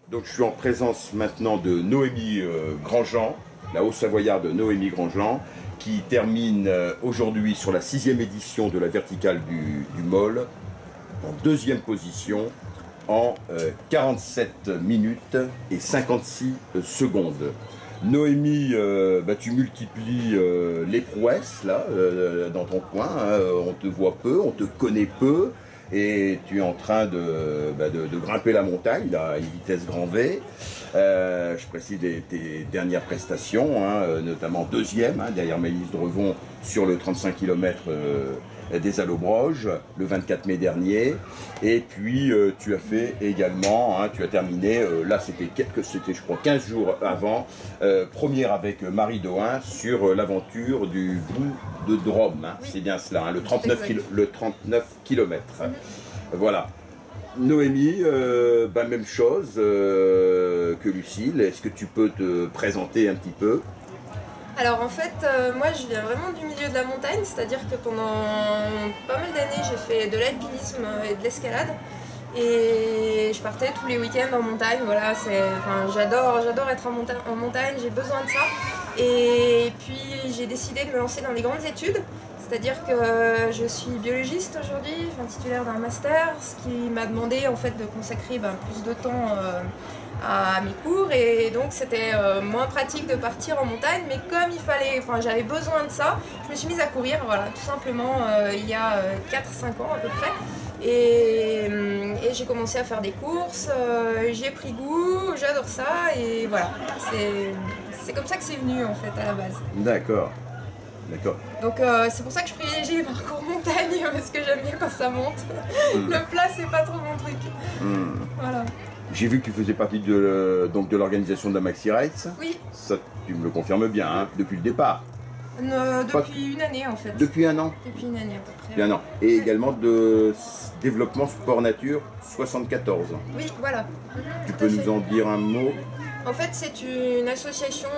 Donc je suis en présence maintenant de Noémie Grandjean, la Haut-Savoyarde Noémie Grandjean, qui termine aujourd'hui sur la 6e édition de la verticale du Môle, en 2e position, en 47 minutes et 56 secondes. Noémie, tu multiplies les prouesses là, dans ton coin, hein. On te voit peu, on te connaît peu, et tu es en train de grimper la montagne là, à une vitesse grand V. Je précise tes dernières prestations, hein, notamment 2e, hein, derrière Maëlys Drevon sur le 35 km des Allobroges, le 24 mai dernier. Et puis tu as fait également, hein, tu as terminé, là c'était je crois 15 jours avant, première avec Marie Dohain sur l'aventure du bout de Drôme, hein, oui. C'est bien cela, hein, le 39 km. Voilà. Noémie, même chose que Lucille, est-ce que tu peux te présenter un petit peu? Alors en fait, moi je viens vraiment du milieu de la montagne, c'est-à-dire que pendant pas mal d'années j'ai fait de l'alpinisme et de l'escalade. Et je partais tous les week-ends en montagne, voilà, j'adore être en montagne, j'ai besoin de ça. Et puis j'ai décidé de me lancer dans les grandes études, c'est-à-dire que je suis biologiste aujourd'hui, titulaire d'un master, ce qui m'a demandé en fait de consacrer plus de temps à mes cours, et donc c'était moins pratique de partir en montagne, mais comme j'avais besoin de ça, je me suis mise à courir, voilà, tout simplement il y a 4-5 ans à peu près. Et j'ai commencé à faire des courses, j'ai pris goût, j'adore ça, et voilà, c'est comme ça que c'est venu en fait à la base. D'accord. D'accord. Donc c'est pour ça que je privilégie les parcours montagne, parce que j'aime bien quand ça monte. Le plat c'est pas trop mon truc. Voilà. J'ai vu que tu faisais partie de l'organisation de la Maxi Race. Oui. Ça, tu me le confirmes bien, hein, depuis le départ. Depuis une année en fait. Depuis un an? Depuis une année à peu près. Depuis un an. Et également de développement sport nature 74. Oui, voilà. Tu peux nous en dire un mot? En fait, c'est une association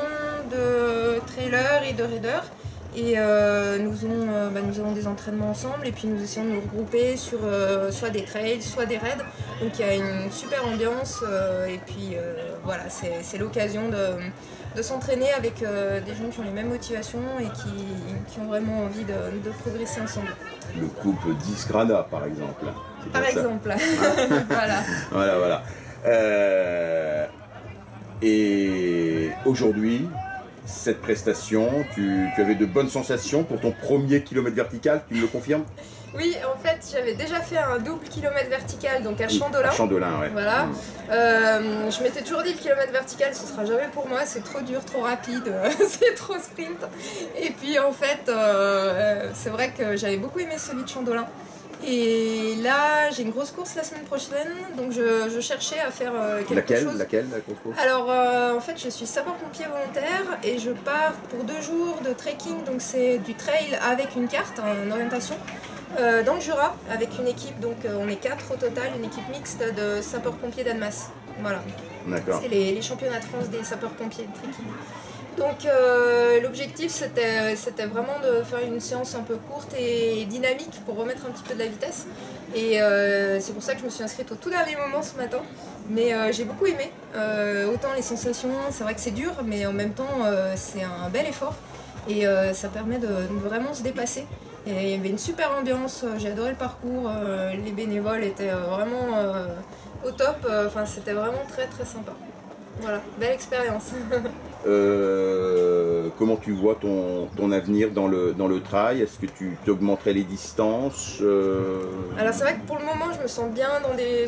de trailers et de raiders. Et nous avons des entraînements ensemble, et puis nous essayons de nous regrouper sur soit des trails, soit des raids. Donc il y a une super ambiance, et puis voilà, c'est l'occasion de s'entraîner avec des gens qui ont les mêmes motivations et qui ont vraiment envie de progresser ensemble. Le couple 10 Grana par exemple. Par exemple, voilà. Voilà. Et aujourd'hui, cette prestation, tu avais de bonnes sensations pour ton premier kilomètre vertical, tu me le confirmes? Oui, en fait, j'avais déjà fait un double kilomètre vertical, donc à Chandolin. À Chandolin, ouais. Voilà. Je m'étais toujours dit le kilomètre vertical, ce sera jamais pour moi, c'est trop dur, trop rapide, c'est trop sprint. Et puis en fait, c'est vrai que j'avais beaucoup aimé celui de Chandolin. Et là, j'ai une grosse course la semaine prochaine, donc je cherchais à faire quelque chose. Laquelle la grosse course? Alors, en fait, je suis sapeur-pompier volontaire et je pars pour 2 jours de trekking, donc c'est du trail avec une carte en orientation, dans le Jura, avec une équipe, donc on est 4 au total, une équipe mixte de sapeurs-pompiers d'Annemasse. Voilà. D'accord. C'est les championnats de France des sapeurs-pompiers de trekking. Donc l'objectif c'était vraiment de faire une séance un peu courte et dynamique pour remettre un petit peu de la vitesse. Et c'est pour ça que je me suis inscrite au tout dernier moment ce matin. Mais j'ai beaucoup aimé. Autant les sensations, c'est vrai que c'est dur, mais en même temps c'est un bel effort. Et ça permet de vraiment se dépasser. Et il y avait une super ambiance, j'ai adoré le parcours, les bénévoles étaient vraiment au top. C'était vraiment très très sympa. Voilà, belle expérience. Comment tu vois ton avenir dans le trail? Est-ce que tu augmenterais les distances? Alors c'est vrai que pour le moment je me sens bien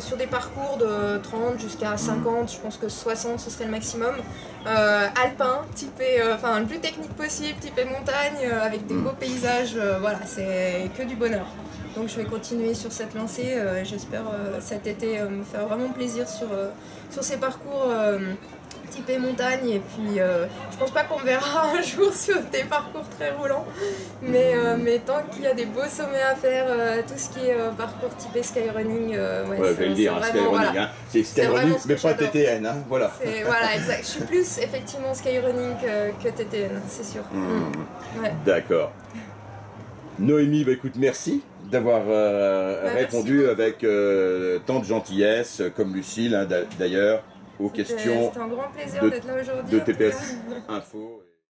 sur des parcours de 30 jusqu'à 50, je pense que 60 ce serait le maximum. Alpin, typé, le plus technique possible, typé montagne, avec des beaux paysages, voilà, c'est que du bonheur. Donc je vais continuer sur cette lancée, j'espère cet été me faire vraiment plaisir sur ces parcours typé montagne, et puis je pense pas qu'on me verra un jour sur des parcours très roulants, mais tant qu'il y a des beaux sommets à faire, tout ce qui est parcours typé skyrunning, je vais le dire, skyrunning, voilà. Hein. C'est skyrunning mais pas TTN, hein, voilà. Voilà, exact. Je suis plus effectivement skyrunning que TTN, c'est sûr. Ouais. D'accord. Noémie, écoute, merci d'avoir répondu avec tant de gentillesse, comme Lucille, hein, d'ailleurs, aux questions C'était un grand plaisir de- d'être là aujourd'hui. de en tout TPS cas. Info.